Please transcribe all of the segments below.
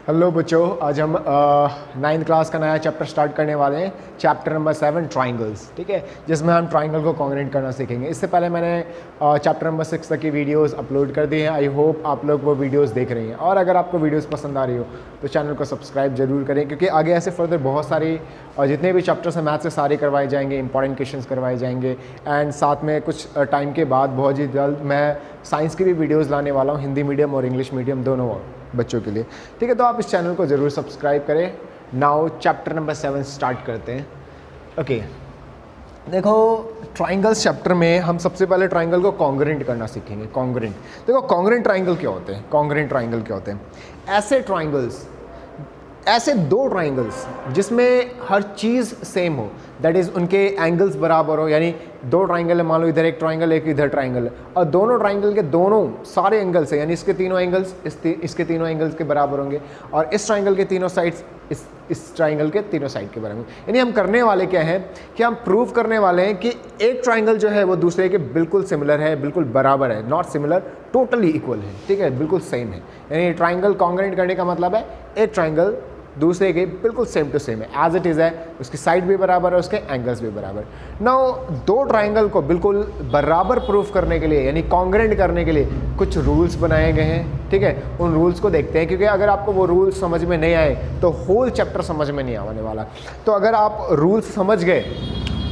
Hello बच्चों, आज हम 9th क्लास का नया चैप्टर स्टार्ट करने वाले हैं। चैप्टर नंबर 7 ट्राइंगल्स, ठीक है, जिसमें हम ट्राइंगल को कॉन्ग्रेंट करना सीखेंगे। इससे पहले मैंने चैप्टर नंबर 6 तक की वीडियोस अपलोड कर दी हैं। आई होप आप लोग वो वीडियोस देख रहे हैं, और अगर आपको वीडियोस पसंद आ रही हो तो चैनल को सब्सक्राइब जरूर करें, क्योंकि आगे ऐसे फर्दर बहुत सारी जितने भी चैप्टर्स हैं मैथ से सारे करवाए जाएंगे, इंपॉर्टेंट क्वेश्चंस करवाए जाएंगे। एंड साथ में कुछ टाइम के बाद बहुत ही जल्द मैं साइंस की भी वीडियोज़ लाने वाला हूँ, हिंदी मीडियम और इंग्लिश मीडियम दोनों बच्चों के लिए, ठीक है। तो आप इस चैनल को ज़रूर सब्सक्राइब करें। नाउ चैप्टर नंबर 7 स्टार्ट करते हैं। ओके, देखो ट्राइंगल्स चैप्टर में हम सबसे पहले ट्राइंगल को कॉन्ग्रेंट करना सीखेंगे। कॉन्ग्रेंट, देखो कॉन्ग्रेंट ट्राइंगल क्या होते हैं, कॉन्ग्रेंट ट्राइंगल क्या होते हैं? ऐसे ट्राइंगल्स, ऐसे दो ट्राइंगल्स जिसमें हर चीज़ सेम हो, दैट इज़ उनके एंगल्स बराबर हो। यानी दो ट्राइंगल है, मान लो इधर एक ट्राइंगल एक इधर ट्राइंगल है, और दोनों ट्राइंगल के दोनों सारे एंगल्स है, यानी इसके तीनों एंगल्स इसके तीनों एंगल्स के बराबर होंगे, और इस ट्राइंगल के तीनों साइड्स इस ट्राइंगल के तीनों साइड के बराबर। यानी हम करने वाले क्या है कि हम प्रूव करने वाले हैं कि एक ट्राइंगल जो है वो दूसरे के बिल्कुल सिमिलर है, बिल्कुल बराबर है, नॉट सिमिलर, टोटली इक्वल है, ठीक है, बिल्कुल सेम है। यानी ट्राइंगल कॉन्ग्रेंट करने का मतलब है एक ट्राइंगल दूसरे के बिल्कुल सेम टू सेम है, एज इट इज़ है, उसकी साइड भी बराबर है, उसके एंगल्स भी बराबर। नाउ दो ट्राइंगल को बिल्कुल बराबर प्रूफ करने के लिए, यानी कॉन्ग्रेंट करने के लिए कुछ रूल्स बनाए गए हैं, ठीक है। उन रूल्स को देखते हैं, क्योंकि अगर आपको वो रूल्स समझ में नहीं आए तो होल चैप्टर समझ में नहीं आने वाला। तो अगर आप रूल्स समझ गए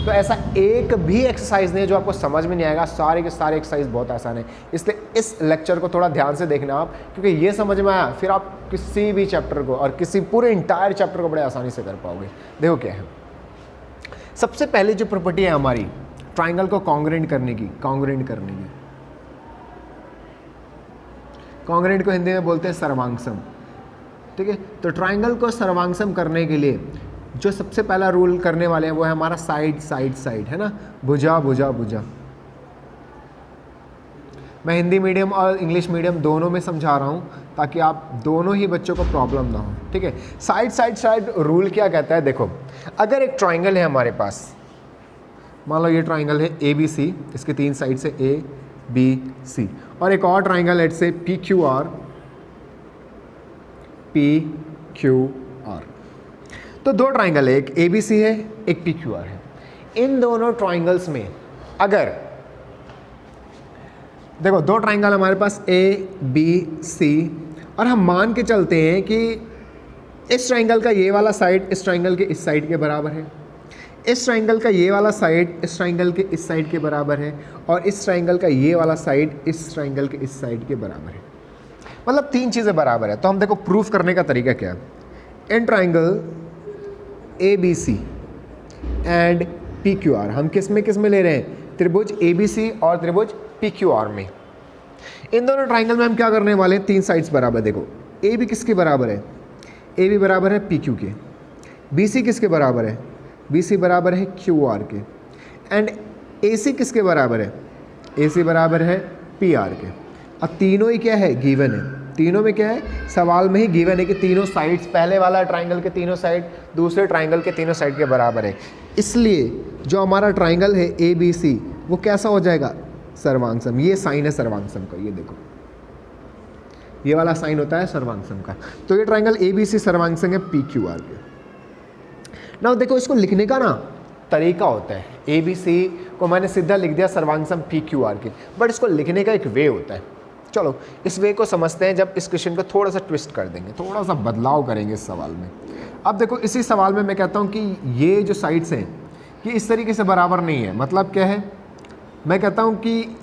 तो ऐसा एक भी एक्सरसाइज नहीं है जो आपको समझ में नहीं आएगा। सारे के सारे एक्सरसाइज बहुत आसान है, इसलिए इस लेक्चर को थोड़ा ध्यान से देखना आप, क्योंकि ये समझ में आया फिर आप किसी भी चैप्टर को और किसी पूरे इंटायर चैप्टर को बड़े आसानी से कर पाओगे। देखो क्या है, सबसे पहले जो प्रॉपर्टी है हमारी ट्राइंगल को कॉन्ग्रेंट करने की, कॉन्ग्रेंट को हिंदी में बोलते हैं सर्वांगसम, ठीक है। तो ट्राइंगल को सर्वांगसम करने के लिए जो सबसे पहला रूल करने वाले हैं वो है हमारा साइड साइड साइड, है ना, भुजा भुजा भुजा। मैं हिंदी मीडियम और इंग्लिश मीडियम दोनों में समझा रहा हूँ ताकि आप दोनों ही बच्चों को प्रॉब्लम ना हो, ठीक है। साइड साइड साइड रूल क्या कहता है? देखो, अगर एक ट्राइंगल है हमारे पास, मान लो ये ट्राइंगल है ABC, इसके तीन साइड से ABC, और एक और ट्राइंगल है से PQR, तो दो ट्राइंगल है, एक ABC है एक PQR है। इन दोनों ट्राइंगल्स में अगर देखो दो ट्राइंगल हमारे पास ABC, और हम मान के चलते हैं कि इस ट्राइंगल का ये वाला साइड इस ट्राइंगल के इस साइड के बराबर है, इस ट्राइंगल का ये वाला साइड इस ट्राइंगल के इस साइड के बराबर है, और इस ट्राइंगल का ये वाला साइड इस ट्राइंगल के इस साइड के बराबर है, मतलब तीन चीज़ें बराबर है। तो हम देखो प्रूफ करने का तरीका क्या है। In triangle ABC and PQR हम किस में ले रहे हैं? त्रिभुज ABC और त्रिभुज PQR में। इन दोनों ट्राइंगल में हम क्या करने वाले हैं? तीन साइड्स बराबर। देखो AB किसके बराबर है? AB बराबर है PQ के। BC किसके बराबर है? BC बराबर है QR के। एंड AC किसके बराबर है? AC बराबर है PR के। अब तीनों ही क्या है? गिवन है। तीनों में क्या है? सवाल में ही गिवन है कि तीनों साइड्स, पहले वाला ट्राइंगल के तीनों साइड दूसरे ट्राइंगल के तीनों साइड के बराबर है। इसलिए जो हमारा ट्राइंगल है ABC वो कैसा हो जाएगा? सर्वांगसम। ये साइन है सर्वांगसम का, ये देखो ये वाला साइन होता है सर्वांगसम का। तो ये ट्राइंगल ABC सर्वांगसम है PQR के। ना देखो इसको लिखने का ना तरीका होता है, ABC को मैंने सीधा लिख दिया सर्वांगसम PQR के, बट इसको लिखने का एक वे होता है। चलो इस वे को समझते हैं जब इस क्वेश्चन को थोड़ा सा ट्विस्ट कर देंगे, थोड़ा सा बदलाव करेंगे इस सवाल में। अब देखो इसी सवाल में मैं कहता हूँ कि ये जो साइड्स हैं ये इस तरीके से बराबर नहीं है। मतलब क्या है? मैं कहता हूँ कि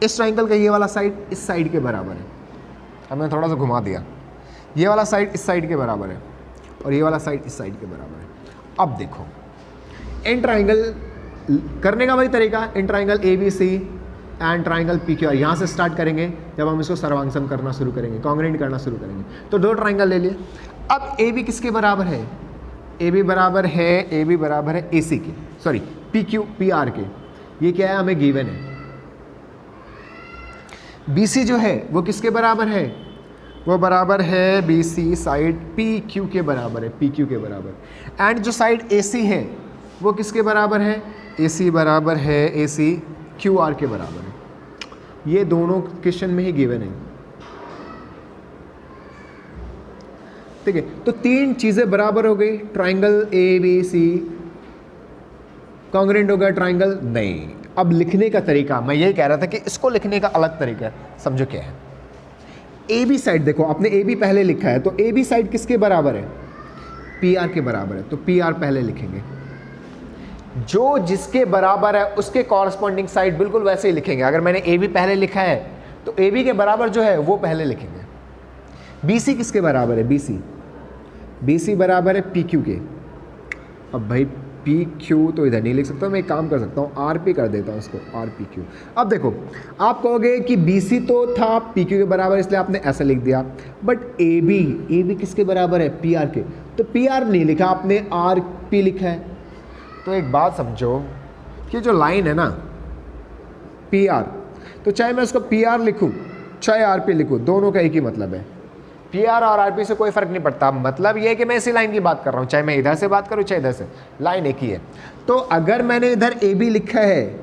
इस ट्राइंगल का ये वाला साइड इस साइड के बराबर है। अब मैंने थोड़ा सा घुमा दिया, ये वाला साइड इस साइड के बराबर है और ये वाला साइड इस साइड के बराबर है। अब देखो इन ट्राइंगल करने का वही तरीका, in triangle ABC and triangle PQR, यहाँ से स्टार्ट करेंगे जब हम इसको सर्वांगसम करना शुरू करेंगे, कॉन्ग्रेंट करना शुरू करेंगे। तो दो ट्राइंगल ले लिए। अब AB किसके बराबर है? AB बराबर है AC के, सॉरी PR के। ये क्या है? हमें गिवन है। BC जो है वो किसके बराबर है? वो बराबर है BC साइड PQ के बराबर है, PQ के बराबर। एंड जो साइड AC है वो किसके बराबर है? AC बराबर है AC QR के बराबर है। ये दोनों क्वेश्चन में ही गिवन है। ठीक है। तो 3 चीज़ें बराबर हो गई, triangle A B C congruent हो गया, ट्राइंगल नहीं। अब लिखने का तरीका, मैं यही कह रहा था कि इसको लिखने का अलग तरीका है, समझो क्या है। ए बी साइड देखो, आपने ए बी पहले लिखा है, तो ए बी साइड किसके बराबर है? पी आर के बराबर है, तो पी आर पहले लिखेंगे। जो जिसके बराबर है उसके कॉरस्पॉन्डिंग साइड बिल्कुल वैसे ही लिखेंगे। अगर मैंने ए बी पहले लिखा है तो ए बी के बराबर जो है वो पहले लिखेंगे। बी सी किसके बराबर है? बी सी बराबर है पी क्यू के। अब भाई पी क्यू तो इधर नहीं लिख सकता, मैं एक काम कर सकता हूँ, आर पी कर देता हूँ इसको, आर पी क्यू। अब देखो, आप कहोगे कि बी सी तो था पी क्यू के बराबर, इसलिए आपने ऐसा लिख दिया, बट ए बी किसके बराबर है? पी आर के। तो पी आर नहीं लिखा आपने, आर पी लिखा है। तो एक बात समझो कि जो लाइन है ना पी आर, तो चाहे मैं उसको पी आर लिखूँ चाहे आर पी लिखूँ, दोनों का एक ही मतलब है। पी आर और आर पी से कोई फ़र्क नहीं पड़ता। मतलब ये है कि मैं इसी लाइन की बात कर रहा हूँ, चाहे मैं इधर से बात करूँ चाहे इधर से, लाइन एक ही है। तो अगर मैंने इधर ए बी लिखा है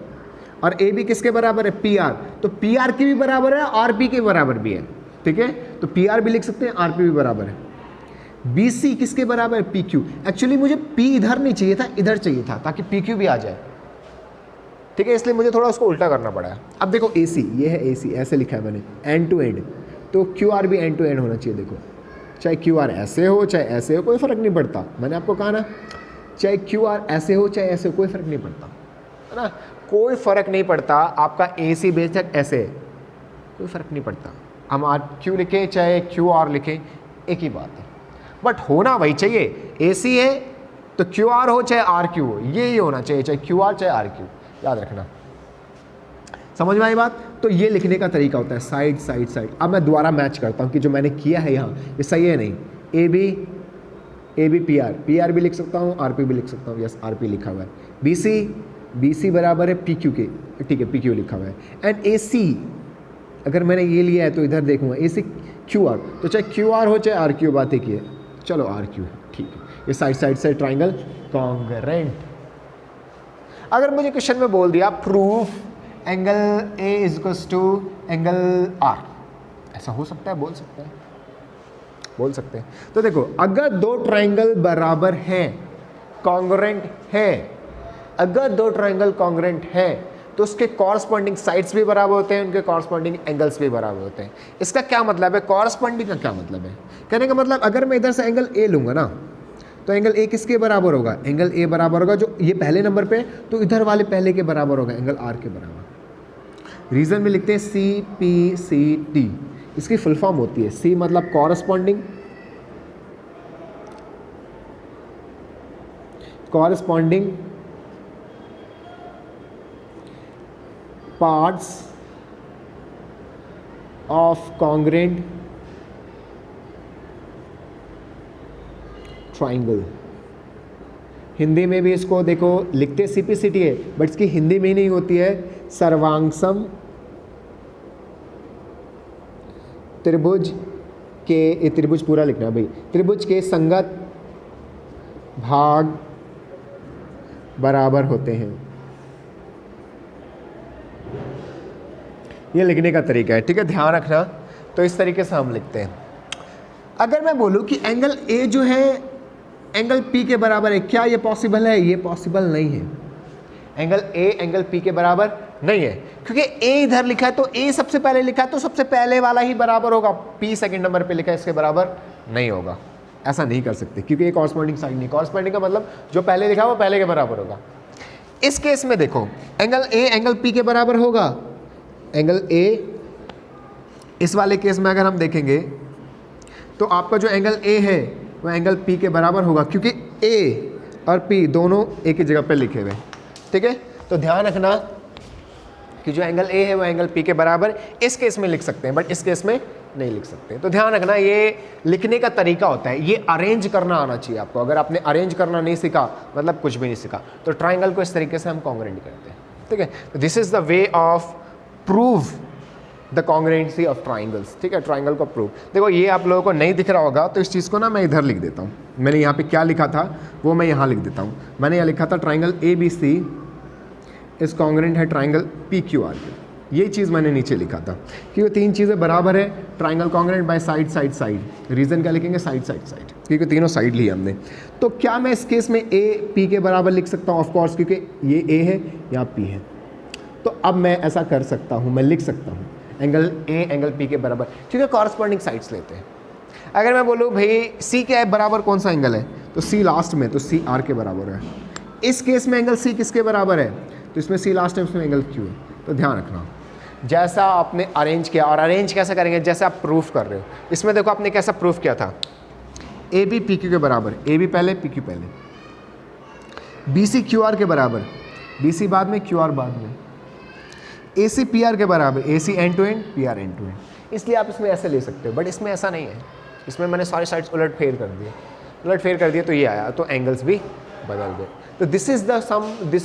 और ए बी किसके बराबर है? पी आर, तो पी आर की भी बराबर है, आर पी के बराबर भी है, ठीक है। तो पी आर भी लिख सकते हैं, आर पी भी बराबर है। बी सी किसके बराबर है? P Q. एक्चुअली मुझे पी इधर नहीं चाहिए था, इधर चाहिए था, ताकि पी क्यू भी आ जाए, ठीक है, इसलिए मुझे थोड़ा उसको उल्टा करना पड़ा। अब देखो ए सी, ये है ए सी, ऐसे लिखा है मैंने, एंड टू एंड, तो क्यू आर भी एंड टू एंड होना चाहिए। देखो, चाहे क्यू आर ऐसे हो चाहे ऐसे हो, कोई फ़र्क नहीं पड़ता। मैंने आपको कहा ना, चाहे क्यू आर ऐसे हो चाहे ऐसे हो, कोई फ़र्क नहीं पड़ता, है ना, कोई फ़र्क नहीं पड़ता। आपका ए सी बेशक ऐसे है, कोई फ़र्क नहीं पड़ता। हम आर क्यू लिखें चाहे क्यू आर लिखें, एक ही बात है, बट होना वही चाहिए। ए सी है तो क्यू आर हो चाहे आर क्यू हो, ये होना चाहिए, चाहे क्यू आर चाहे आर क्यू, याद रखना। समझ में आई बात? तो ये लिखने का तरीका होता है, साइड साइड साइड। अब मैं दोबारा मैच करता हूँ कि जो मैंने किया है यहाँ ये सही है नहीं। ए बी पी आर भी लिख सकता हूँ, आर पी भी लिख सकता हूँ, यस आर पी लिखा हुआ है। बी सी बराबर है पी क्यू के, ठीक है, पी क्यू लिखा हुआ है। एंड ए सी अगर मैंने ये लिया है तो इधर देखूँगा ए सी क्यू आर, तो चाहे क्यू आर हो चाहे आर क्यू, बात एक ही है, चलो आर क्यू है, ठीक है। ये साइड साइड से ट्राइंगल कॉन्ग्रेंट। अगर मुझे क्वेश्चन में बोल दिया proof angle A is equals to angle R, ऐसा हो सकता है? बोल सकते हैं। तो देखो, अगर दो ट्राइंगल बराबर हैं, कॉन्ग्रेंट है, अगर दो ट्राइंगल कॉन्ग्रेंट है तो उसके कॉरस्पॉन्डिंग साइड्स भी बराबर होते हैं, उनके कॉरस्पॉन्डिंग एंगल्स भी बराबर होते हैं। इसका क्या मतलब है? कॉरस्पॉन्डिंग का क्या मतलब है? कहने का मतलब, अगर मैं इधर से एंगल ए लूँगा ना, तो एंगल ए किसके बराबर होगा? एंगल ए बराबर होगा जो ये पहले नंबर पे, तो इधर वाले पहले के बराबर होगा, एंगल आर के बराबर। रीजन में लिखते हैं सी पी सी टी, इसकी फुल फॉर्म होती है, सी मतलब corresponding parts of congruent triangle. Hindi में भी इसको देखो लिखते सीपीसीटी है, बट इसकी हिंदी में नहीं होती है सर्वांगसम त्रिभुज के, ये त्रिभुज पूरा लिखना है भाई, त्रिभुज के संगत भाग बराबर होते हैं। ये लिखने का तरीका है, ठीक है, ध्यान रखना। तो इस तरीके से हम लिखते हैं। अगर मैं बोलूं कि एंगल ए जो है एंगल पी के बराबर है, क्या ये पॉसिबल है? ये पॉसिबल नहीं है। एंगल ए एंगल पी के बराबर नहीं है, क्योंकि ए इधर लिखा है तो ए सबसे पहले लिखा है तो सबसे पहले वाला ही बराबर होगा, पी सेकंड नंबर पे लिखा है इसके बराबर नहीं होगा। ऐसा नहीं कर सकते क्योंकि ये कॉरस्पॉन्डिंग साइड नहीं, कॉरस्पॉन्डिंग का मतलब जो पहले लिखा है वो पहले के बराबर होगा। इस केस में देखो, एंगल ए एंगल पी के बराबर होगा, एंगल ए, इस वाले केस में अगर हम देखेंगे तो आपका जो एंगल ए है वो एंगल पी के बराबर होगा, क्योंकि ए और पी दोनों एक ही जगह पे लिखे हुए, ठीक है। तो ध्यान रखना कि जो एंगल ए है वो एंगल पी के बराबर इस केस में लिख सकते हैं, बट इस केस में नहीं लिख सकते। तो ध्यान रखना, ये लिखने का तरीका होता है, ये अरेंज करना आना चाहिए आपको। अगर आपने अरेंज करना नहीं सीखा मतलब कुछ भी नहीं सीखा। तो ट्राइंगल को इस तरीके से हम कॉन्ग्रेंट करते हैं, ठीक है। तो this is the way of prove the कॉन्ग्रेंसी of triangles, ठीक है, ट्राइंगल को प्रूव। देखो ये आप लोगों को नहीं दिख रहा होगा तो इस चीज़ को ना मैं इधर लिख देता हूँ। मैंने यहाँ पे क्या लिखा था वो मैं यहाँ लिख देता हूँ। मैंने यहाँ लिखा था ट्राइंगल ए बी सी इस कॉन्ग्रेंट है ट्राइंगल पी क्यू आर के, ये चीज़ मैंने नीचे लिखा था कि वो तीन चीज़ें बराबर है, triangle congruent by side side side. Reason क्या लिखेंगे? साइड साइड साइड, क्योंकि तीनों साइड ली हमने। तो क्या मैं इस केस में ए पी के बराबर लिख सकता हूँ? ऑफ कोर्स, क्योंकि ये ए है, यहाँ पी है। तो अब मैं ऐसा कर सकता हूँ, मैं लिख सकता हूँ एंगल ए एंगल पी के बराबर, क्योंकि कॉरस्पॉन्डिंग साइड्स लेते हैं। अगर मैं बोलूँ भाई सी क्या है बराबर, कौन सा एंगल है, तो सी लास्ट में, तो सी आर के बराबर है। इस केस में एंगल सी किसके बराबर है? तो इसमें सी लास्ट है, उसमें एंगल क्यू है। तो ध्यान रखना जैसा आपने अरेंज किया, और अरेंज कैसे करेंगे? जैसे आप प्रूफ कर रहे हो। इसमें देखो आपने कैसा प्रूफ किया था, ए बी पी क्यू के बराबर, ए बी पहले पी क्यू पहले, बी सी क्यू आर के बराबर, बी सी बाद में क्यू आर बाद में, ए सी पी आर के बराबर, A C end to end, P R end to end. इसलिए आप इसमें ऐसे ले सकते हो, बट इसमें ऐसा नहीं है। इसमें मैंने सारी साइड्स उलट फेर कर दिए, तो ये आया, तो एंगल्स भी बदल गए। तो this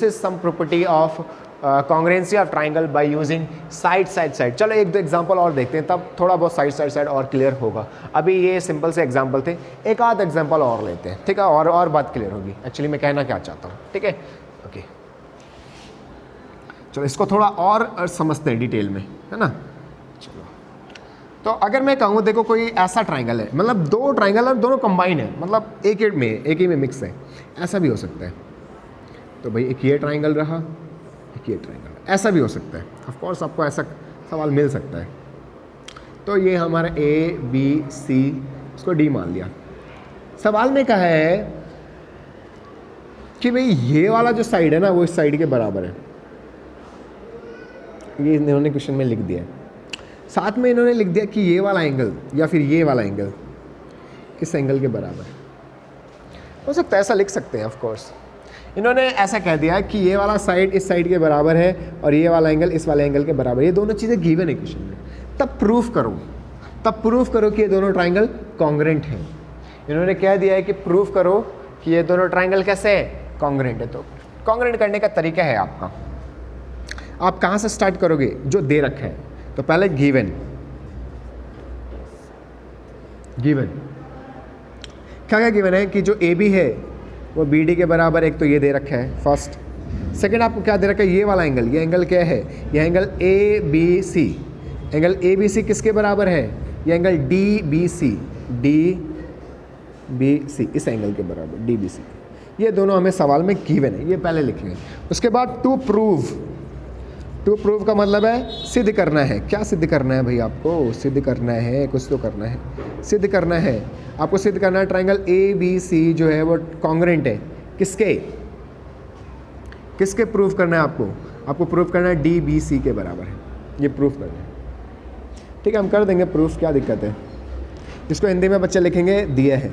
is sum property of congruency of triangle by using side side side. चलो एक दो एग्जांपल और देखते हैं, तब थोड़ा बहुत साइड साइड साइड और क्लियर होगा। अभी ये सिंपल से एग्जांपल थे, एक आध एग्जांपल और लेते हैं, ठीक है, और बात क्लियर होगी एक्चुअली मैं कहना क्या चाहता हूँ, ठीक है। ओके, चलो इसको थोड़ा और समझते हैं डिटेल में, है ना। चलो, तो अगर मैं कहूँ देखो कोई ऐसा ट्राइंगल है, मतलब दो ट्राइंगल और दोनों कंबाइन है, मतलब एक ही में मिक्स है, ऐसा भी हो सकता है। तो भाई एक ये ट्राइंगल रहा, एक ये ट्राइंगल, ऐसा भी हो सकता है। ऑफ कोर्स आपको ऐसा सवाल मिल सकता है। तो ये हमारा ए बी सी, इसको डी मान लिया। सवाल में कहा है कि भाई ये वाला जो साइड है ना वो इस साइड के बराबर है, ये इन्होंने क्वेश्चन में लिख दिया है। साथ में इन्होंने लिख दिया कि ये वाला एंगल या फिर ये वाला एंगल इस एंगल के बराबर है। हो सकता है ऐसा लिख सकते हैं, ऑफ कोर्स इन्होंने ऐसा कह दिया कि ये वाला साइड इस साइड के बराबर है और ये वाला एंगल इस वाले एंगल के बराबर। ये दोनों चीज़ें गिवन है क्वेश्चन में। तब प्रूफ करो कि ये दोनों ट्राइंगल कॉन्ग्रुएंट हैं। इन्होंने कह दिया है कि प्रूफ करो कि ये दोनों ट्राइंगल कैसे है, कॉन्ग्रुएंट है। तो कॉन्ग्रुएंट करने का तरीका है आपका, आप कहाँ से स्टार्ट करोगे? जो दे रखा है। तो पहले गिवन क्या गिवन है कि जो ए बी है वो बी डी के बराबर, एक तो ये दे रखा है फर्स्ट। सेकंड आपको क्या दे रखा है? ये वाला एंगल, ये एंगल क्या है? ये angle A B C. Angle A B C किसके बराबर है? ये एंगल डी बी सी इस एंगल के बराबर, डी बी सी। ये दोनों हमें सवाल में गिवन है, ये पहले लिख लें। उसके बाद टू प्रूव का मतलब है सिद्ध करना है। क्या सिद्ध करना है भाई? आपको सिद्ध करना है, कुछ तो करना है, सिद्ध करना है आपको। सिद्ध करना है ट्राइंगल ए बी सी जो है वो कॉन्ग्रुएंट है। किसके प्रूव करना है आपको प्रूव करना है डी बी सी के बराबर है, ये प्रूफ करना है। ठीक है, हम कर देंगे प्रूफ, क्या दिक्कत है। इसको हिंदी में बच्चे लिखेंगे दिया है।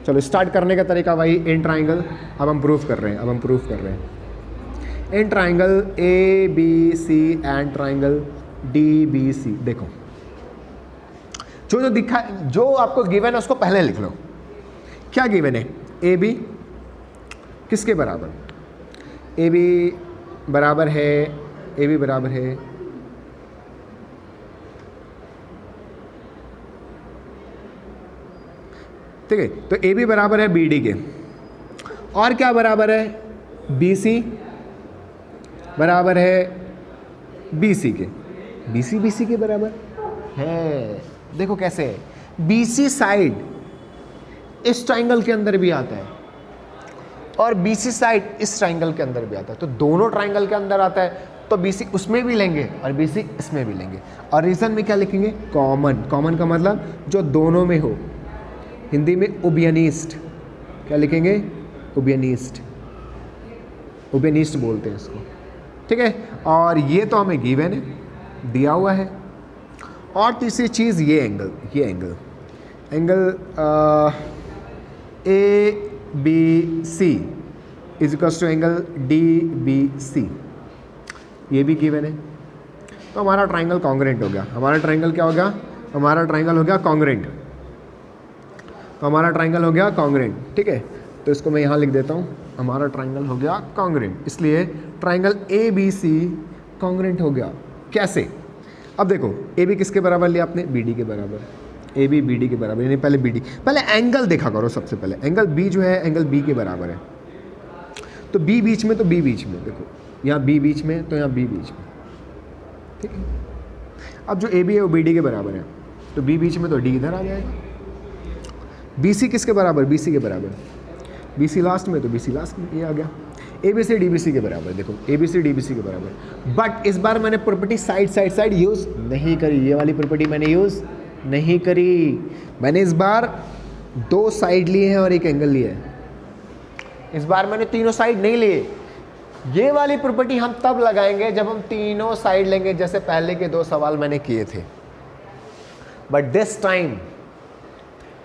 चलो स्टार्ट करने का तरीका भाई, इन ट्राइंगल अब हम प्रूफ कर रहे हैं। In triangle A B C and triangle D B C. देखो जो दिखा, जो आपको गिवन है उसको पहले लिख लो। क्या गिवन है? ए बी किसके बराबर? ए बी बराबर है ठीक है। तो ए बी बराबर है बी डी के, और क्या बराबर है? बी सी बराबर है बी सी के। बी सी के बराबर है। देखो कैसे है, बी सी साइड इस ट्राइंगल के अंदर भी आता है और बी सी साइड इस ट्राइंगल के अंदर भी आता है। तो दोनों ट्राइंगल के अंदर आता है, तो बी सी उसमें भी लेंगे और बी सी इसमें भी लेंगे। और रीजन में क्या लिखेंगे? कॉमन का मतलब जो दोनों में हो। हिंदी में उभयनिष्ठ, क्या लिखेंगे? उभयनिष्ठ बोलते हैं इसको, ठीक है। और ये तो हमें गिवन है, दिया हुआ है। और तीसरी चीज़ ये angle A B C is equals to angle D B C, ये भी गिवन है। तो हमारा ट्राइंगल कॉन्ग्रुएंट हो गया। हमारा ट्राइंगल क्या हो गया? हमारा ट्राइंगल हो गया कॉन्ग्रुएंट। ठीक है, तो इसको मैं यहाँ लिख देता हूँ, हमारा ट्राइंगल हो गया कॉन्ग्रुएंट। इसलिए triangle A B C congruent हो गया। कैसे? अब देखो ए बी किसके बराबर लिया आपने? बी डी के बराबर। ए बी डी के बराबर, यानी पहले बी डी, पहले एंगल देखा करो। सबसे पहले एंगल बी जो है एंगल बी के बराबर है, तो बी बीच में, देखो यहाँ बी बीच में, तो यहाँ बी बीच में, ठीक है। अब जो ए बी है वो बी डी के बराबर है, तो बी बीच में तो डी इधर आ जाएगा। बी सी किसके बराबर, बी सी के बराबर, बी सी लास्ट में, तो बी सी लास्ट में, ये आ गया। A B C D B C के बराबर, देखो A B C D B C के बराबर। बट इस बार मैंने property side side side use नहीं करी, ये वाली प्रॉपर्टी मैंने यूज़ नहीं करी। मैंने इस बार 2 साइड लिए हैं और एक एंगल लिया है। इस बार मैंने तीनों साइड नहीं लिए। ये वाली प्रॉपर्टी हम तब लगाएंगे जब हम तीनों साइड लेंगे, जैसे पहले के 2 सवाल मैंने किए थे। बट दिस टाइम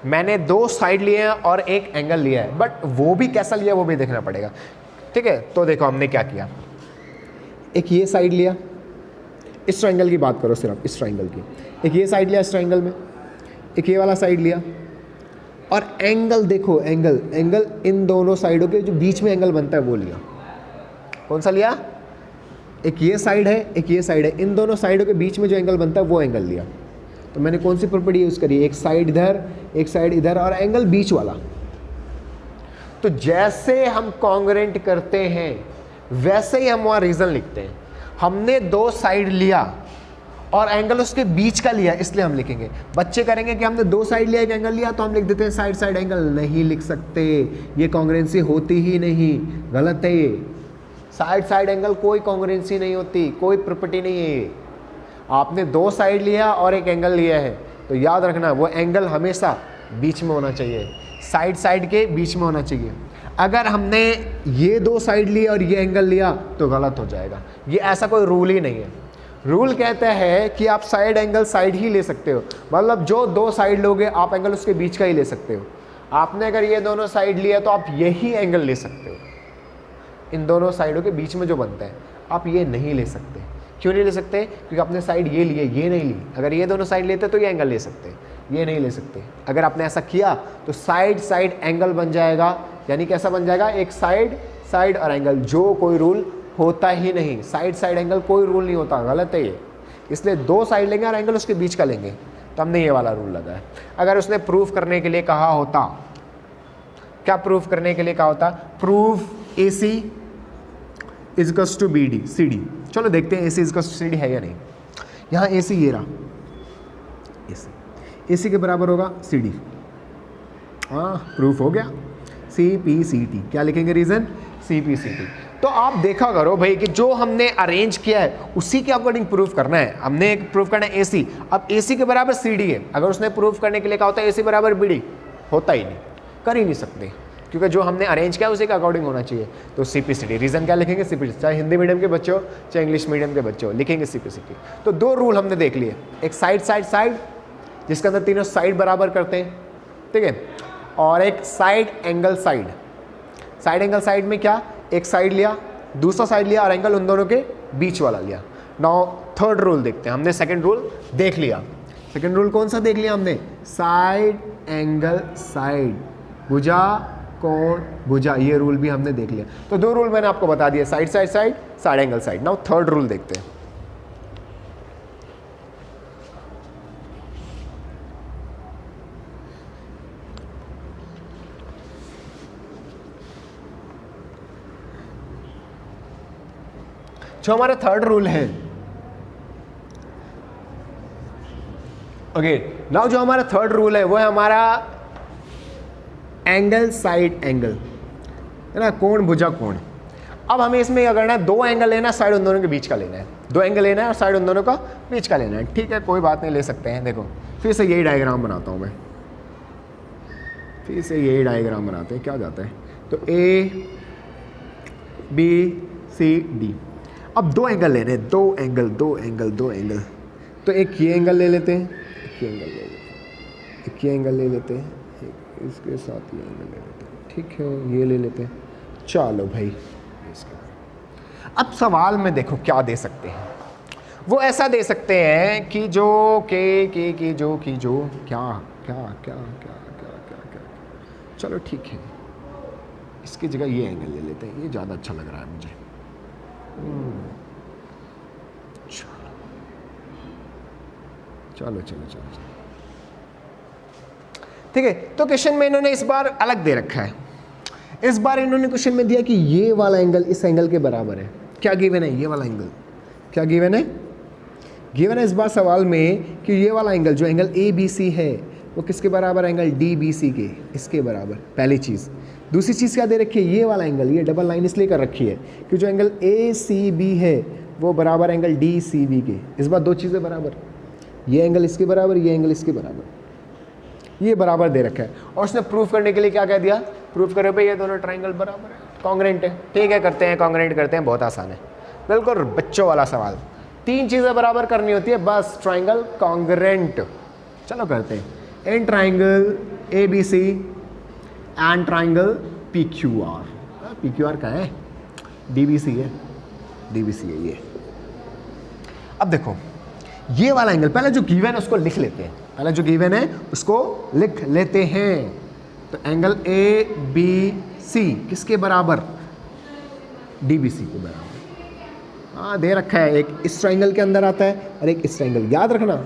मैंने 2 साइड लिए हैं और एक एंगल लिया है, बट वो भी कैसा लिया वो भी देखना पड़ेगा, ठीक है। तो देखो हमने क्या किया, एक ये साइड लिया, इस ट्रायंगल की बात करो सिर्फ, इस ट्रायंगल की, एक ये साइड लिया इस ट्रायंगल में, एक ये वाला साइड लिया, और एंगल देखो, एंगल एंगल इन दोनों साइडों के जो बीच में एंगल बनता है वो लिया। कौन सा लिया, एक ये साइड है एक ये साइड है, इन दोनों साइडों के बीच में जो एंगल बनता है वो एंगल लिया। तो मैंने कौन सी प्रॉपर्टी यूज़ करी, एक साइड इधर एक साइड इधर और एंगल बीच वाला। तो जैसे हम कॉन्ग्रुएंट करते हैं वैसे ही हम वहाँ रीज़न लिखते हैं। हमने 2 साइड लिया और एंगल उसके बीच का लिया, इसलिए हम लिखेंगे। बच्चे करेंगे कि हमने 2 साइड लिया एक एंगल लिया, तो हम लिख देते हैं साइड साइड एंगल। नहीं लिख सकते, ये कॉन्ग्रुएंसी होती ही नहीं, गलत है ये। साइड साइड एंगल कोई कॉन्ग्रुएंसी नहीं होती, कोई प्रॉपर्टी नहीं है ये। आपने 2 साइड लिया और एक एंगल लिया है, तो याद रखना वो एंगल हमेशा बीच में होना चाहिए, साइड साइड के बीच में होना चाहिए। अगर हमने ये 2 साइड लिए और ये एंगल लिया तो गलत हो जाएगा। ये ऐसा कोई रूल ही नहीं है। रूल कहता है कि आप साइड एंगल साइड ही ले सकते हो, मतलब जो 2 साइड लोगे आप एंगल उसके बीच का ही ले सकते हो। आपने अगर ये दोनों साइड लिया तो आप यही एंगल ले सकते हो, इन दोनों साइडों के बीच में जो बनता है। आप ये नहीं ले सकते। क्यों नहीं ले सकते, क्योंकि आपने साइड ये लिए ये नहीं ली। अगर ये दोनों साइड लेते तो ये एंगल ले सकते, ये नहीं ले सकते। अगर आपने ऐसा किया तो साइड साइड एंगल बन जाएगा, यानी कैसा बन जाएगा, एक साइड साइड और एंगल, जो कोई रूल होता ही नहीं। साइड साइड एंगल कोई रूल नहीं होता, गलत है ये। इसलिए 2 साइड लेंगे और एंगल उसके बीच का लेंगे, तो हमने ये वाला रूल लगाया। अगर उसने प्रूफ करने के लिए कहा होता, क्या प्रूफ करने के लिए कहा होता, proof A C equals to B D C D. चलो देखते हैं A C equals to C D है या नहीं। यहाँ ए सी ये रहा, ए सी के बराबर होगा सी डी। हाँ प्रूफ हो गया। सी पी सी टी, क्या लिखेंगे reason, C P C T. तो आप देखा करो भाई कि जो हमने अरेंज किया है उसी के अकॉर्डिंग प्रूफ करना है। हमने एक प्रूफ करना है ए सी, अब ए सी के बराबर सी डी है। अगर उसने प्रूफ करने के लिए कहा होता है ए सी बराबर बी डी, होता ही नहीं, कर ही नहीं सकते, क्योंकि जो हमने अरेंज किया उसी के अकॉर्डिंग होना चाहिए। तो C P C T, reason क्या लिखेंगे, सी पी सी टी। चाहे हिंदी मीडियम के बच्चे हो चाहे इंग्लिश मीडियम के बच्चे हो, लिखेंगे सी पी सी टी। तो 2 रूल हमने देख लिए, एक साइड साइड साइड जिसके अंदर तीनों साइड बराबर करते हैं, ठीक है, और एक side angle side. Side angle side में क्या, एक साइड लिया दूसरा साइड लिया और एंगल उन दोनों के बीच वाला लिया। नाउ 3rd रूल देखते हैं। हमने 2nd रूल देख लिया। 2nd रूल कौन सा देख लिया हमने, साइड एंगल साइड, भुजा कोण भुजा, ये रूल भी हमने देख लिया। तो 2 रूल मैंने आपको बता दिया, side side side, side angle side. Now 3rd rule देखते हैं। जो हमारा 3rd रूल है, ओके, नाउ जो हमारा 3rd रूल है वो है हमारा एंगल साइड एंगल, है ना, कोण भुजा कोण। अब हमें इसमें क्या करना है, 2 एंगल लेना है, साइड उन दोनों के बीच का लेना है। 2 एंगल लेना है और साइड उन दोनों का बीच का लेना है, ठीक है, कोई बात नहीं, ले सकते हैं। देखो फिर से यही डायग्राम बनाता हूँ मैं, फिर से यही डायग्राम बनाते हैं, क्या जाता है। तो ए बी सी डी, अब 2 एंगल लेने हैं, 2 एंगल 2 एंगल 2 एंगल। तो एक ये एंगल ले लेते हैं, एक ये एंगल ले लेते हैं, एक ये एंगल ले लेते हैं, इसके साथ ये एंगल ले लेते हैं, ठीक है, ये ले लेते हैं। चलो भाई, अब सवाल में देखो क्या दे सकते हैं। वो ऐसा दे सकते हैं कि जो के की जो की जो क्या क्या क्या क्या क्या क्या क्या, चलो ठीक है, इसकी जगह ये एंगल ले लेते हैं, ये ज़्यादा अच्छा लग रहा है मुझे। चलो चलो चलो चलो, ठीक है। तो क्वेश्चन में इन्होंने इस बार अलग दे रखा है। इस बार इन्होंने क्वेश्चन में दिया कि ये वाला एंगल इस एंगल के बराबर है। क्या गिवन है? ये वाला एंगल। क्या गिवन है? गिवन है इस बार सवाल में कि ये वाला एंगल जो एंगल ए बी सी है वो किसके बराबर? एंगल डी बी सी के, इसके बराबर। पहली चीज़। दूसरी चीज़ क्या दे रखी है? ये वाला एंगल, ये डबल लाइन इसलिए कर रखी है कि जो एंगल ए सी बी है वो बराबर एंगल डी सी बी के। इस बार दो चीज़ें बराबर, ये एंगल इसके बराबर, ये एंगल इसके बराबर, ये बराबर दे रखा है। और उसने प्रूफ करने के लिए क्या कह दिया? प्रूफ करे भाई ये दोनों ट्राइंगल बराबर है, कॉन्ग्रेंट है। ठीक है, करते हैं, कॉन्ग्रेंट करते हैं, बहुत आसान है, बिल्कुल बच्चों वाला सवाल। तीन चीज़ें बराबर करनी होती है बस, ट्राइंगल कॉन्ग्रेंट। चलो करते हैं। In triangle A B C and triangle P Q R. P Q R का है, डी बी सी है, डी बी सी है ये। अब देखो ये वाला एंगल, पहले जो गिवन है उसको लिख लेते हैं, पहले जो गिवन है उसको लिख लेते हैं। तो एंगल ए बी सी किसके बराबर? डी बी सी के बराबर। हाँ दे रखा है, एक इस ट्राइंगल के अंदर आता है और एक इस ट्राइंगल। याद रखना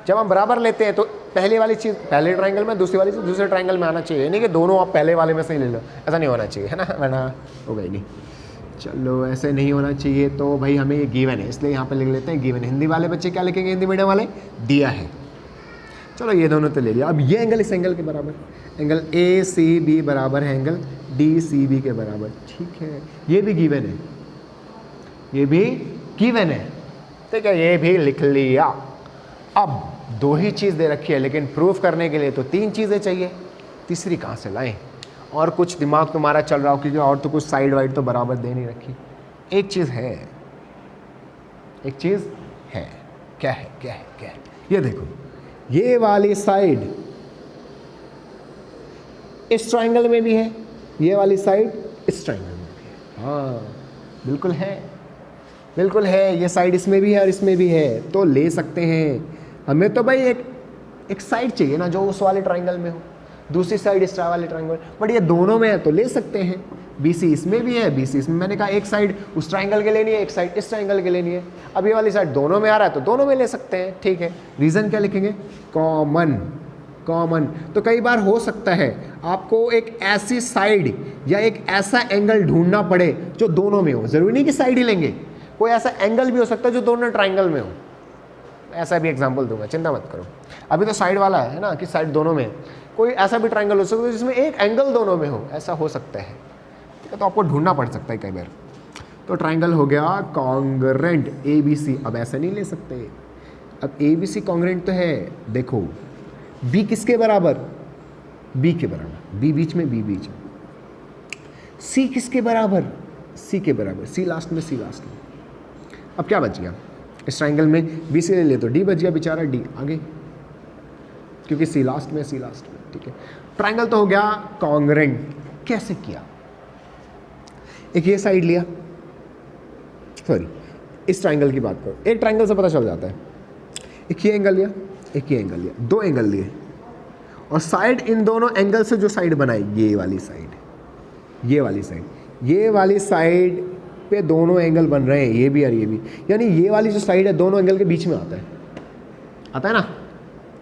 जब हम बराबर लेते हैं तो पहले वाली चीज़ पहले ट्राइंगल में, दूसरी वाली चीज़ दूसरे ट्राइंगल में आना चाहिए, नहीं कि दोनों आप पहले वाले में से ही ले लो, ऐसा नहीं होना चाहिए, है ना, वरना हो गई नहीं। चलो ऐसे नहीं होना चाहिए, तो भाई हमें ये गिवन है इसलिए यहाँ पे लिख लेते हैं गिवन। हिंदी वाले बच्चे क्या लिखेंगे? हिंदी मीडियम वाले दिया है। चलो ये दोनों तो ले लिया। अब ये एंगल इस एंगल के बराबर, एंगल ए सी बी बराबर है एंगल डी सी बी के बराबर। ठीक है, ये भी गिवन है, ये भी गिवन है, ठीक है, ये भी लिख लिया। अब दो ही चीज़ दे रखी है, लेकिन प्रूफ करने के लिए तो तीन चीज़ें चाहिए, तीसरी कहाँ से लाएं? और कुछ दिमाग तुम्हारा चल रहा हो क्योंकि और तो कुछ साइड वाइड तो बराबर दे नहीं रखी। एक चीज़ है, एक चीज़ है। क्या है? क्या है? क्या है? ये देखो, ये वाली साइड इस ट्राइंगल में भी है, ये वाली साइड इस ट्राइंगल में भी है। हाँ बिल्कुल है, बिल्कुल है, ये साइड इसमें भी है और इसमें भी है, तो ले सकते हैं। हमें तो भाई एक साइड चाहिए ना जो उस वाले ट्राइंगल में हो, दूसरी साइड इस वाले ट्राइंगल, बट ये दोनों में है तो ले सकते हैं। बी सी इसमें भी है, बी सी इसमें, मैंने कहा एक साइड उस ट्राइंगल के लेनी है, एक साइड इस ट्राइंगल के लेनी है। अब ये वाली साइड दोनों में आ रहा है तो दोनों में ले सकते हैं। ठीक है, रीज़न क्या लिखेंगे? कॉमन। कॉमन तो कई बार हो सकता है आपको एक ऐसी साइड या एक ऐसा एंगल ढूंढना पड़े जो दोनों में हो, ज़रूरी नहीं कि साइड ही लेंगे, कोई ऐसा एंगल भी हो सकता है जो दोनों ट्राइंगल में हो। ऐसा भी एग्जांपल दूंगा, चिंता मत करो। अभी तो साइड वाला है ना कि साइड दोनों में, कोई ऐसा भी ट्राइंगल हो सकता है जिसमें एक एंगल दोनों में हो, ऐसा हो सकता है। ठीक है, तो आपको ढूंढना पड़ सकता है कई बार। तो ट्राइंगल हो गया कॉन्ग्रेंट ए बी सी। अब ऐसा नहीं ले सकते, अब ए बी सी कॉन्ग्रेंट तो है, देखो बी किसके बराबर? बी के बराबर, बी बीच में, बी बीच में। सी किसके बराबर? सी के बराबर, सी लास्ट में, सी लास्ट में। अब क्या बच गया? इस ट्राइंगल में बी से ले ले तो डी बच गया, बेचारा डी आगे, क्योंकि सी लास्ट में, सी लास्ट में। ठीक है, ट्राइंगल तो हो गया कॉन्ग्रेंट। कैसे किया? एक ये साइड लिया, सॉरी इस ट्राइंगल की बात करो, एक ट्राइंगल से पता चल जाता है। एक ये एंगल लिया, एक ये एंगल लिया, दो एंगल लिए, और साइड इन दोनों एंगल से जो साइड बनाई, ये वाली साइड, ये वाली साइड, ये वाली साइड पे दोनों एंगल बन रहे हैं, ये भी और ये भी, यानी ये वाली जो साइड है दोनों एंगल के बीच में आता है ना।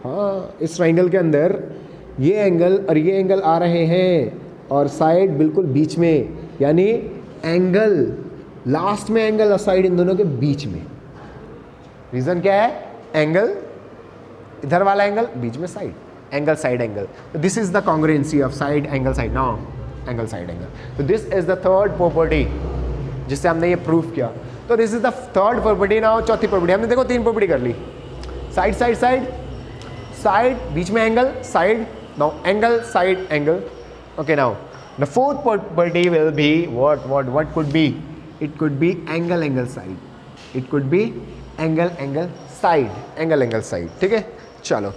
हाँ, इस ट्राइंगल के अंदर ये एंगल और ये एंगल आ रहे हैं और साइड बिल्कुल बीच में, यानी एंगल लास्ट में एंगल और साइड इन दोनों के बीच में। रीजन क्या है? एंगल इधर वाला एंगल, बीच में side, angle side angle. This is the congruency of side angle side. Now angle side angle, तो this is the third property जिससे हमने ये प्रूफ किया। तो this is the third property. Now चौथी प्रॉपर्टी, हमने देखो तीन प्रॉपर्टी कर ली, साइड साइड साइड, साइड बीच में angle, side, now angle side angle. Okay, now the fourth property will be what could be? It could be angle angle side, it could be angle angle side, angle angle side। ठीक है, चलो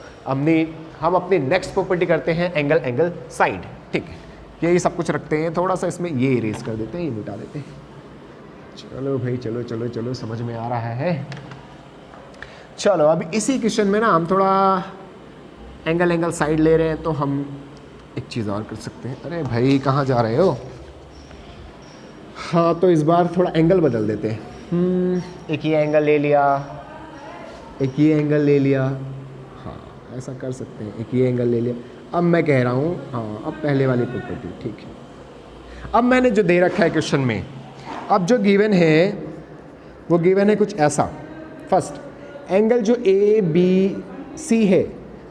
हम अपनी next property करते हैं angle angle side. ठीक है, यही सब कुछ रखते हैं, थोड़ा सा इसमें ये इरेज कर देते हैं, ये मिटा देते हैं। चलो भाई, चलो चलो चलो, समझ में आ रहा है। चलो अब इसी क्वेश्चन में ना हम थोड़ा एंगल एंगल साइड ले रहे हैं, तो हम एक चीज़ और कर सकते हैं। अरे भाई कहाँ जा रहे हो? हाँ, तो इस बार थोड़ा एंगल बदल देते हैं। एक ये एंगल ले लिया, एक ये एंगल ले लिया, हाँ ऐसा कर सकते हैं, एक ये एंगल ले लिया। अब मैं कह रहा हूँ, हाँ अब पहले वाली प्रॉपर्टी। ठीक है, अब मैंने जो दे रखा है क्वेश्चन में अब जो गिवन है वो गिवन है कुछ ऐसा। फर्स्ट एंगल जो ए बी सी है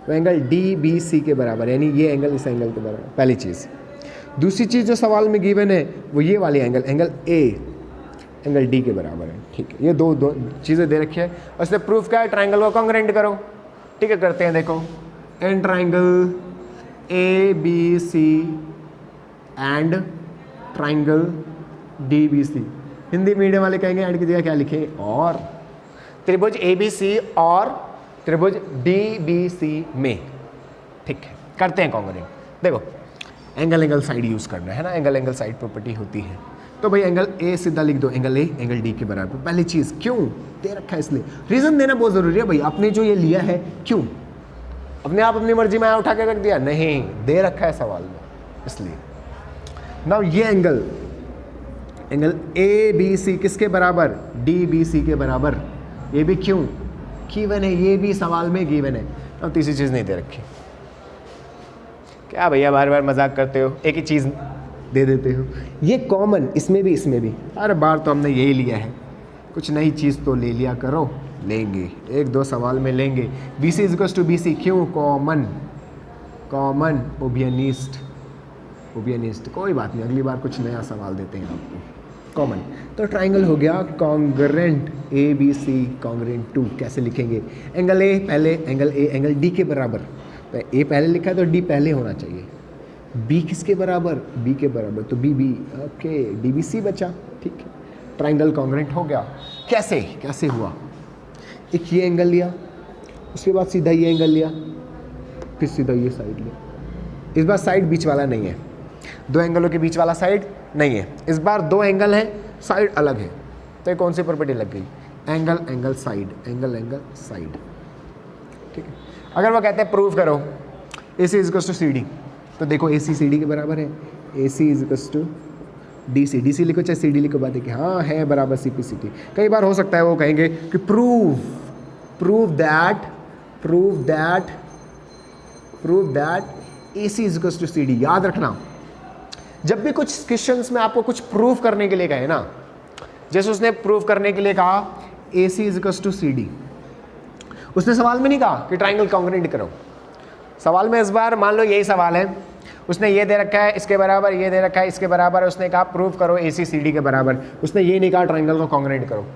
वो एंगल डी बी सी के बराबर है, यानी ये एंगल इस एंगल के बराबर, पहली चीज़। दूसरी चीज़ जो सवाल में गिवन है वो ये वाली angle, angle A angle D के बराबर है। ठीक है, ये दो चीज़ें दे रखी है और इससे प्रूफ क्या है, ट्राइंगल को कॉन्ग्रुएंट करो। ठीक है, करते हैं। देखो in triangle A B C and triangle D B C. Hindi medium वाले कहेंगे एंड की जगह क्या लिखे, और त्रिभुज ए बी सी और त्रिभुज डी बी सी में। ठीक है, करते हैं कॉन्ग्रुएंट। देखो एंगल साइड यूज़ करना है ना, एंगल साइड प्रॉपर्टी होती है। तो भाई एंगल ए सीधा लिख दो, एंगल ए एंगल डी के बराबर। पहली चीज़ क्यों दे रखा है, इसलिए रीज़न देना बहुत ज़रूरी है भाई। आपने जो ये लिया है क्यों, अपने आप अपनी मर्जी में उठा के रख दिया, नहीं, दे रखा है सवाल में, इसलिए। नाउ ये एंगल ए बी सी किसके बराबर, डी बी सी के बराबर। ये भी क्यों, गिवन है, ये भी सवाल में गिवन है। अब तीसरी चीज़ नहीं दे रखी। क्या भैया बार बार मजाक करते हो, एक ही चीज़ दे देते हो। ये कॉमन, इसमें भी हर बार तो हमने यही लिया है, कुछ नई चीज़ तो ले लिया करो। लेंगे, एक दो सवाल में लेंगे। B C is to B C, क्यों, कॉमन ओबियनिस्ट, कोई बात नहीं, अगली बार कुछ नया सवाल देते हैं आपको। कॉमन, तो ट्राइंगल हो गया congruent, A B C congruent to. कैसे लिखेंगे, एंगल ए पहले, एंगल ए एंगल डी के बराबर। तो ए पहले लिखा है तो डी पहले होना चाहिए। बी किसके बराबर, बी के बराबर, तो B B, okay, D B C बचा। ठीक है, ट्राइंगल कॉन्ग्रुएंट हो गया। कैसे हुआ, एक ये एंगल लिया, उसके बाद सीधा ये एंगल लिया, फिर सीधा ये साइड लिया। इस बार साइड बीच वाला नहीं है, दो एंगलों के बीच वाला साइड नहीं है, इस बार दो एंगल हैं, साइड अलग है। तो ये कौन सी प्रॉपर्टी लग गई, एंगल साइड, एंगल साइड। ठीक है, अगर वो कहते हैं प्रूव करो A C is to C D, तो देखो ए सी सी डी के बराबर है, A C is to D C, D C लिखो चाहे सी डी लिखो, बात है कि हाँ है बराबर सी पी सी टी। कई बार हो सकता है वो कहेंगे कि prove that A C is to C D. याद रखना, जब भी कुछ क्वेश्चंस में आपको कुछ प्रूव करने के लिए कहे ना, जैसे उसने प्रूव करने के लिए कहा ए C is to C D, उसने सवाल में नहीं कहा कि ट्राइंगल कॉन्ग्रुएंट करो। सवाल में इस बार मान लो यही सवाल है, उसने ये दे रखा है इसके बराबर, ये दे रखा है इसके बराबर, उसने कहा प्रूव करो ए सी सी डी के बराबर, उसने ये नहीं कहा ट्राइंगल को कॉन्ग्रुएंट करो।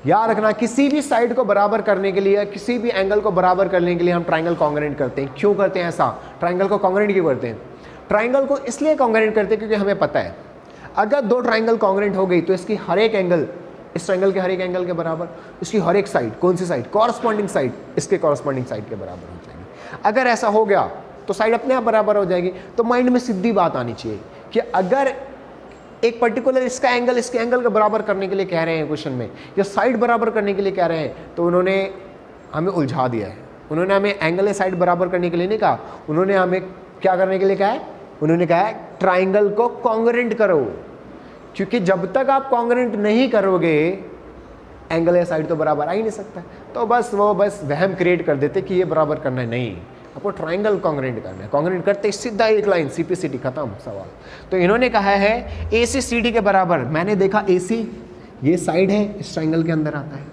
याद रखना, किसी भी साइड को बराबर करने के लिए, किसी भी एंगल को बराबर करने के लिए हम ट्राइंगल कॉन्ग्रुएंट करते हैं। क्यों करते हैं ऐसा, ट्राइंगल को कॉन्ग्रुएंट क्यों करते हैं, ट्राइंगल को इसलिए कॉन्ग्रुएंट करते हैं क्योंकि हमें पता है अगर दो ट्राइंगल कॉन्ग्रुएंट हो गई तो इसकी हर एक एंगल इस ट्राइंगल के हर एक एंगल के बराबर, इसकी हर एक साइड, कौन सी साइड, कॉरस्पॉन्डिंग साइड, इसके कॉरस्पॉन्डिंग साइड के बराबर हो जाएगी। अगर ऐसा हो गया तो साइड अपने आप बराबर हो जाएगी। तो माइंड में सीधी बात आनी चाहिए कि अगर एक पर्टिकुलर इसका एंगल इसके एंगल के बराबर करने के लिए कह रहे हैं क्वेश्चन में, या साइड बराबर करने के लिए कह रहे हैं, तो उन्होंने हमें उलझा दिया है। उन्होंने हमें एंगल साइड बराबर करने के लिए नहीं कहा, उन्होंने हमें क्या करने के लिए कहा है, उन्होंने कहा है ट्राइंगल को कॉन्ग्रुएंट करो। क्योंकि जब तक आप कॉन्ग्रुएंट नहीं करोगे एंगल या साइड तो बराबर आ ही नहीं सकता। तो बस वो वहम क्रिएट कर देते कि ये बराबर करना है, नहीं, आपको ट्राइंगल कॉन्ग्रुएंट करना है। कॉन्ग्रुएंट करते सीधा एक लाइन सीपीसीटी खत्म सवाल। तो इन्होंने कहा है ए सी सी डी के बराबर। मैंने देखा ए सी ये साइड है, इस ट्राइंगल के अंदर आता है,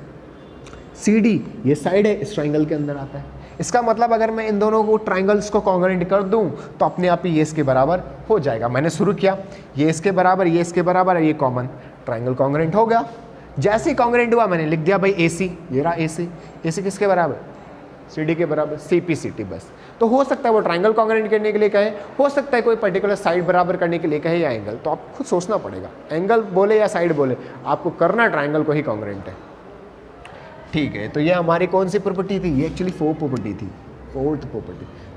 सी डी ये साइड है, इस ट्राइंगल के अंदर आता है। इसका मतलब अगर मैं इन दोनों को ट्राइंगल्स को कॉन्ग्रुएंट कर दूं तो अपने आप ही ये इसके बराबर हो जाएगा। मैंने शुरू किया, ये इसके बराबर, ये इसके बराबर है, ये कॉमन, ट्राइंगल कॉन्ग्रुएंट हो गया। जैसे ही कॉन्ग्रुएंट हुआ मैंने लिख दिया भाई ए सी, ये रहा ए सी, ए सी किसके बराबर, सी डी के बराबर, सी पी सी टी। बस तो हो सकता है वो ट्राइंगल कॉन्ग्रुएंट करने के लिए कहे, हो सकता है कोई पर्टिकुलर साइड बराबर करने के लिए कहे या एंगल। तो आप खुद सोचना पड़ेगा, एंगल बोले या साइड बोले, आपको करना ट्राइंगल को ही कॉन्ग्रुएंट है। ठीक है, तो ये हमारी कौन सी प्रॉपर्टी थी, ये एक्चुअली फोर्थ प्रॉपर्टी।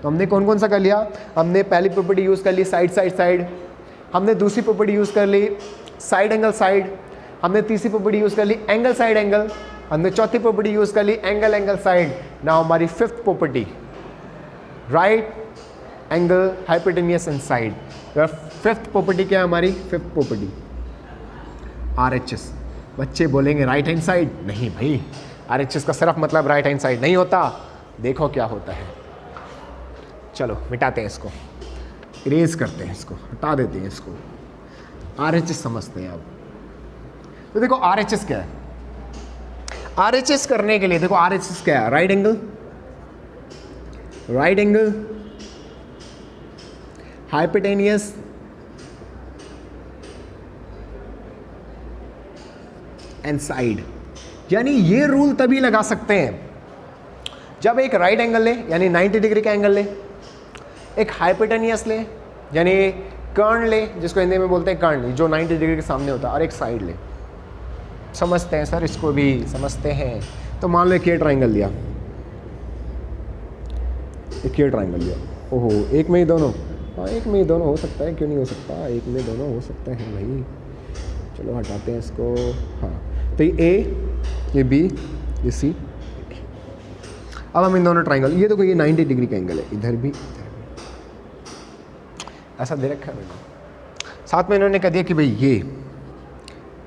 तो हमने कौन कौन सा कर लिया, हमने पहली प्रॉपर्टी यूज़ कर ली साइड साइड साइड, हमने दूसरी प्रॉपर्टी यूज़ कर ली साइड एंगल साइड, हमने तीसरी प्रॉपर्टी यूज़ कर ली एंगल साइड एंगल, हमने चौथी प्रॉपर्टी यूज़ कर ली एंगल एंगल साइड। नाउ हमारी fifth property right angle hypotenuse and side. Fifth property क्या है हमारी, फिफ्थ प्रॉपर्टी RHS। बच्चे बोलेंगे राइट हैंड साइड, नहीं भाई, RHS का सिर्फ मतलब राइट हैंड साइड नहीं होता, देखो क्या होता है। चलो मिटाते हैं इसको, इरेज करते हैं इसको, हटा देते हैं इसको। RHS समझते हैं अब। तो देखो RHS क्या है, RHS करने के लिए देखो RHS क्या है, right angle hypotenuse and side. यानी ये रूल तभी लगा सकते हैं जब एक राइट एंगल ले यानी 90 डिग्री का एंगल ले, एक हाइपोटेनियस ले यानी कर्ण ले, जिसको हिंदी में बोलते हैं कर्ण, जो 90 डिग्री के सामने होता है, और एक साइड ले। समझते हैं सर, इसको भी समझते हैं। तो मान लो एक ये ट्राइंगल लिया, एक ये ट्राइंगल लिया, ओहो एक में ही दोनों, हाँ एक में ही दोनों हो सकता है, क्यों नहीं हो सकता, एक में दोनों हो सकते हैं भाई। चलो हटाते हैं इसको, हाँ तो ये A, ये B, ये C। अब हम इन दोनों ट्राइंगल, ये देखो ये 90 डिग्री का एंगल है, इधर भी ऐसा दे रखा है मैंने। साथ में इन्होंने कह दिया कि भाई ये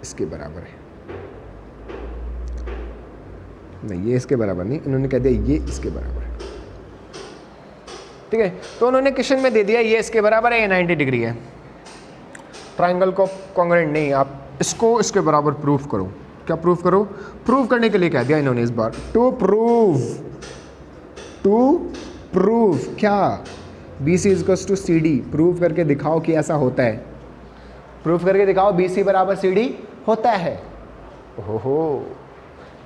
इसके बराबर है, नहीं ये इसके बराबर नहीं, इन्होंने कह दिया ये इसके बराबर है, ठीक है। तो उन्होंने क्वेश्चन में दे दिया ये इसके बराबर है, ये 90 डिग्री है, ट्राइंगल को कॉन्ग्रुएंट नहीं, आप इसको इसके बराबर प्रूफ करो। क्या प्रूफ करो? प्रूव करने के लिए कह दिया इन्होंने इस बार, टू प्रूव क्या, BC equals to CD, prove करके दिखाओ कि ऐसा होता है, प्रूफ करके दिखाओ BC बराबर CD होता है। ओहो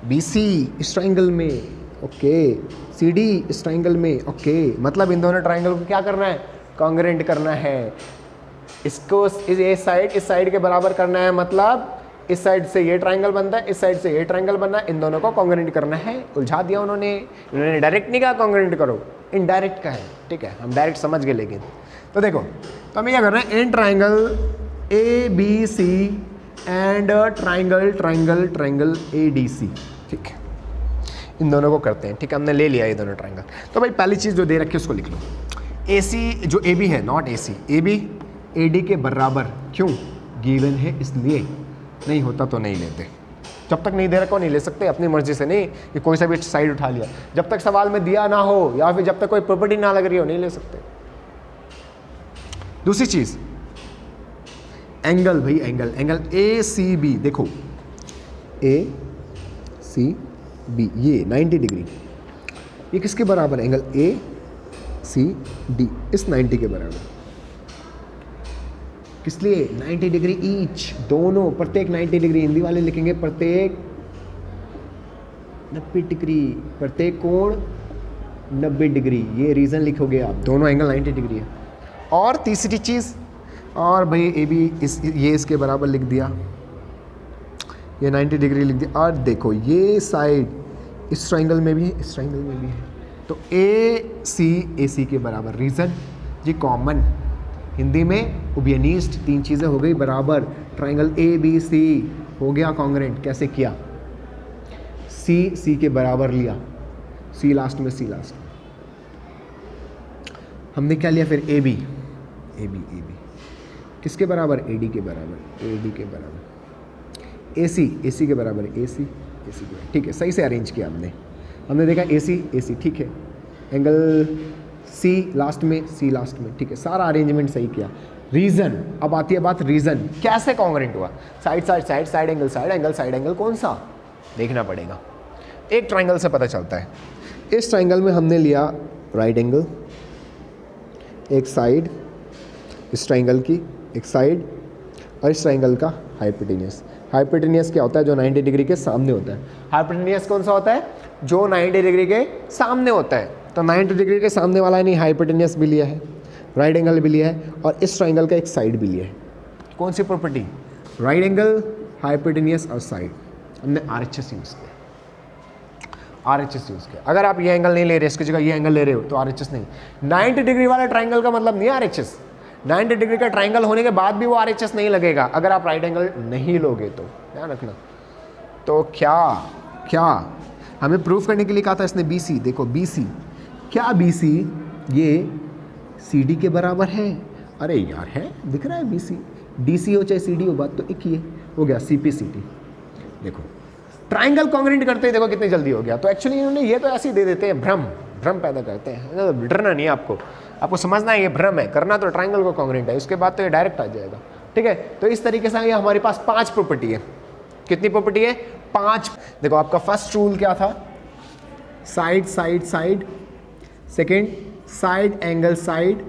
BC इस ट्राइंगल में, ओके CD इस ट्राइंगल में, ओके मतलब इन दोनों ट्राइंगल को क्या करना है, कॉन्ग्रुएंट करना है। इसको इस साइड के बराबर करना है, मतलब इस साइड से ये ट्राइंगल बनता है, इस साइड से ये ट्राइंगल बनना है, इन दोनों को कॉन्ग्रुएंट करना है। उलझा दिया इन्होंने डायरेक्ट नहीं कहा कॉन्ग्रुएंट करो, इनडायरेक्ट का है, ठीक है हम डायरेक्ट समझ गए। लेकिन तो देखो, तो हमें क्या करना है, in triangle ABC and triangle ADC, ठीक है इन दोनों को करते हैं, ठीक है हमने ले लिया ये दोनों ट्राइंगल। तो भाई पहली चीज़ जो दे रखी है उसको लिख लो, AC जो AB है, नॉट AC, AB AD के बराबर, क्यों गिवन है इसलिए, नहीं होता तो नहीं लेते, जब तक नहीं दे रखा नहीं ले सकते, अपनी मर्जी से नहीं कि कोई सा भी साइड उठा लिया, जब तक सवाल में दिया ना हो या फिर जब तक कोई प्रॉपर्टी ना लग रही हो नहीं ले सकते। दूसरी चीज एंगल, भाई एंगल ACB, देखो ACB ये 90 डिग्री, ये किसके बराबर है, एंगल ACD इस 90 के बराबर, किस लिए 90 डिग्री ईच, दोनों प्रत्येक 90 डिग्री, हिंदी वाले लिखेंगे प्रत्येक 90 डिग्री, प्रत्येक कोण 90 डिग्री, ये रीजन लिखोगे आप, दोनों एंगल 90 डिग्री है। और तीसरी चीज़, और भाई AB ये इसके बराबर लिख दिया, ये 90 डिग्री लिख दिया, और देखो ये साइड इस ट्राइंगल में भी है, इस ट्राइंगल में भी है, तो AC के बराबर, रीजन जी कॉमन, हिंदी में उभयनिष्ठ, तीन चीज़ें हो गई बराबर, ट्राइंगल ABC हो गया कॉन्ग्रुएंट, कैसे किया, C के बराबर लिया, C लास्ट में, C लास्ट में, हमने क्या लिया फिर AB किसके बराबर, AD के बराबर, AC के बराबर, AC के बराबर, ठीक है सही से अरेंज किया हमने देखा AC ठीक है, एंगल C लास्ट में, ठीक है सारा अरेंजमेंट सही किया। रीजन, अब आती है बात रीजन, कैसे कॉन्ग्रुएंट हुआ, साइड एंगल कौन सा देखना पड़ेगा, एक ट्राइंगल से पता चलता है। इस ट्राइंगल में हमने लिया राइट एंगल, एक साइड इस ट्राइंगल की, एक साइड, और इस ट्राइंगल का हाइपोटेनियस क्या होता है, जो 90 डिग्री के सामने होता है। हाइपोटेनियस कौन सा होता है, जो 90 डिग्री के सामने होता है, तो 90 डिग्री के सामने वाला है, नहीं हाइपोटेनियस भी लिया है, राइट एंगल भी लिया है, और इस ट्राइंगल का एक साइड भी लिया है। कौन सी प्रॉपर्टी, राइट एंगल, हाइपोटेनियस और साइड, हमने RHS यूज़ किया। अगर आप ये एंगल नहीं ले रहे, इसकी जगह ये एंगल ले रहे हो तो RHS नहीं। 90 डिग्री वाला ट्राइंगल का मतलब नहीं RHS, 90 डिग्री का ट्राइंगल होने के बाद भी वो RHS नहीं लगेगा अगर आप राइट एंगल नहीं लोगे, तो ध्यान रखना। तो क्या हमें प्रूफ करने के लिए कहा था इसने BC, देखो BC, क्या BC ये CD के बराबर है, अरे यार है, दिख रहा है BC, DC हो चाहे CD हो, बात तो एक ही है, हो गया CPCT। देखो ट्राइंगल कॉन्ग्रुएंट करते ही देखो कितनी जल्दी हो गया। तो एक्चुअली इन्होंने ये तो ऐसे ही दे देते हैं, भ्रम पैदा करते हैं, डरना नहीं आपको समझना है ये भ्रम है, करना तो ट्राइंगल को कॉन्ग्रुएंट है, उसके बाद तो ये डायरेक्ट आ जाएगा, ठीक है। तो इस तरीके से ये हमारे पास 5 प्रॉपर्टी है, कितनी प्रॉपर्टी है? 5। देखो आपका फर्स्ट रूल क्या था? Side side side, second side angle side,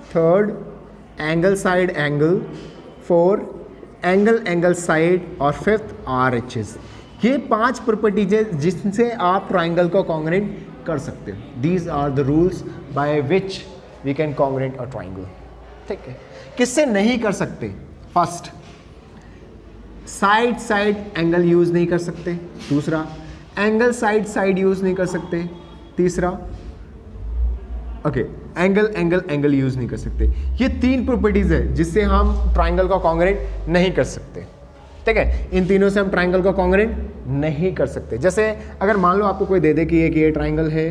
third angle side angle, fourth angle angle side और फिफ्थ RHS। ये 5 प्रॉपर्टीज है जिनसे आप ट्राइंगल को कॉन्ग्रुएंट कर सकते हो। These are the rules by which we can congruent a triangle. ठीक है, किससे नहीं कर सकते? First, side side angle use नहीं कर सकते। दूसरा, एंगल साइड साइड यूज नहीं कर सकते। तीसरा, okay, angle angle angle use नहीं कर सकते। ये 3 प्रॉपर्टीज है जिससे हम ट्राइंगल का कॉन्ग्रुएंट नहीं कर सकते। ठीक है, इन तीनों से हम ट्राइंगल का कॉन्ग्रुएंट नहीं कर सकते। जैसे अगर मान लो आपको कोई दे दे कि ये ट्राइंगल है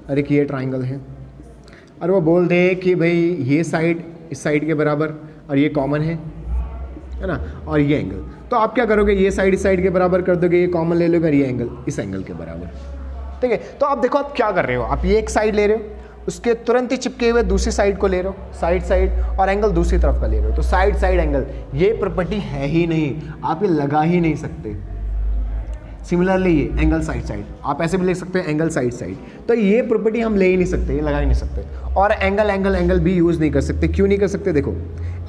और एक ये ट्राइंगल है, और वो बोल दे कि भाई ये साइड इस साइड के बराबर और ये कॉमन है ना, और ये एंगल, तो आप क्या करोगे? ये साइड इस साइड के बराबर कर दोगे, ये कॉमन ले लोगे और ये एंगल इस एंगल के बराबर। ठीक है, तो आप देखो आप क्या कर रहे हो, आप ये एक साइड ले रहे हो, उसके तुरंत ही चिपके हुए दूसरी साइड को ले रहे हो, साइड साइड, और एंगल दूसरी तरफ का ले रहे हो, तो साइड साइड एंगल ये प्रॉपर्टी है ही नहीं, आप ये लगा ही नहीं सकते। सिमिलरली ये एंगल साइड साइड, आप ऐसे भी लिख सकते हैं एंगल साइड साइड, तो ये प्रॉपर्टी हम ले ही नहीं सकते, ये लगा ही नहीं सकते। और एंगल एंगल एंगल भी यूज़ नहीं कर सकते। क्यों नहीं कर सकते? देखो,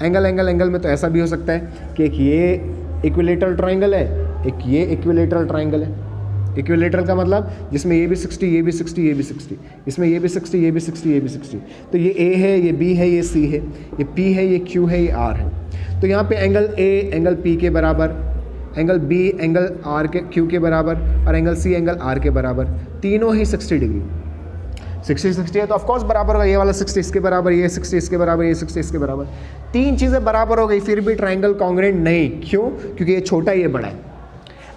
एंगल एंगल एंगल में तो ऐसा भी हो सकता है कि एक ये इक्विलेटरल ट्राइंगल है, एक ये इक्विलेटरल ट्राइंगल है। इक्विलेटरल का मतलब जिसमें ये भी 60, ये भी 60, ये भी 60, इसमें ये भी 60, ये भी 60, ये भी 60, तो ये A है, ये B है, ये C है, ये P है, ये Q है, ये R है। तो यहाँ पे एंगल A एंगल P के बराबर, एंगल B एंगल R के Q के बराबर और एंगल C एंगल R के बराबर, तीनों ही 60 डिग्री। 60 60 है तो ऑफकोर्स बराबर होगा, ये वाला 60 इसके बराबर, ये 60 इसके बराबर, ये 60 इसके बराबर, 3 चीज़ें बराबर हो गई, फिर भी ट्राइंगल कॉन्ग्रुएंट नहीं। क्यों? क्योंकि ये छोटा ये बड़ा है।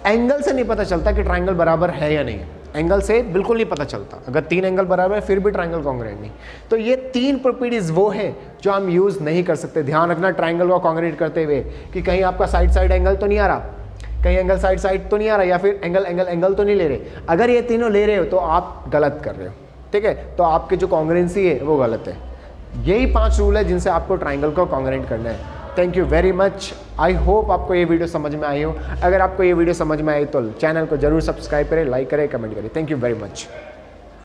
एंगल से नहीं पता चलता कि ट्राइंगल बराबर है या नहीं, एंगल से बिल्कुल नहीं पता चलता। अगर 3 एंगल बराबर है फिर भी ट्राइंगल कॉन्ग्रुएंट नहीं। तो ये 3 प्रॉपर्टीज वो है जो हम यूज़ नहीं कर सकते। ध्यान रखना ट्राइंगल को कॉन्ग्रुएंट करते हुए कि कहीं आपका साइड साइड एंगल तो नहीं आ रहा, कहीं एंगल साइड साइड तो नहीं आ रहा, या फिर एंगल एंगल एंगल तो नहीं ले रहे। अगर ये तीनों ले रहे हो तो आप गलत कर रहे हो। ठीक है, तो आपकी जो कॉन्ग्रुएंसी है वो गलत है। यही 5 रूल है जिनसे आपको ट्राइंगल को कॉन्ग्रुएंट करना है। Thank you very much. I hope आपको ये वीडियो समझ में आई हो। अगर आपको ये वीडियो समझ में आई तो चैनल को जरूर सब्सक्राइब करें, लाइक करें, कमेंट करें। Thank you very much.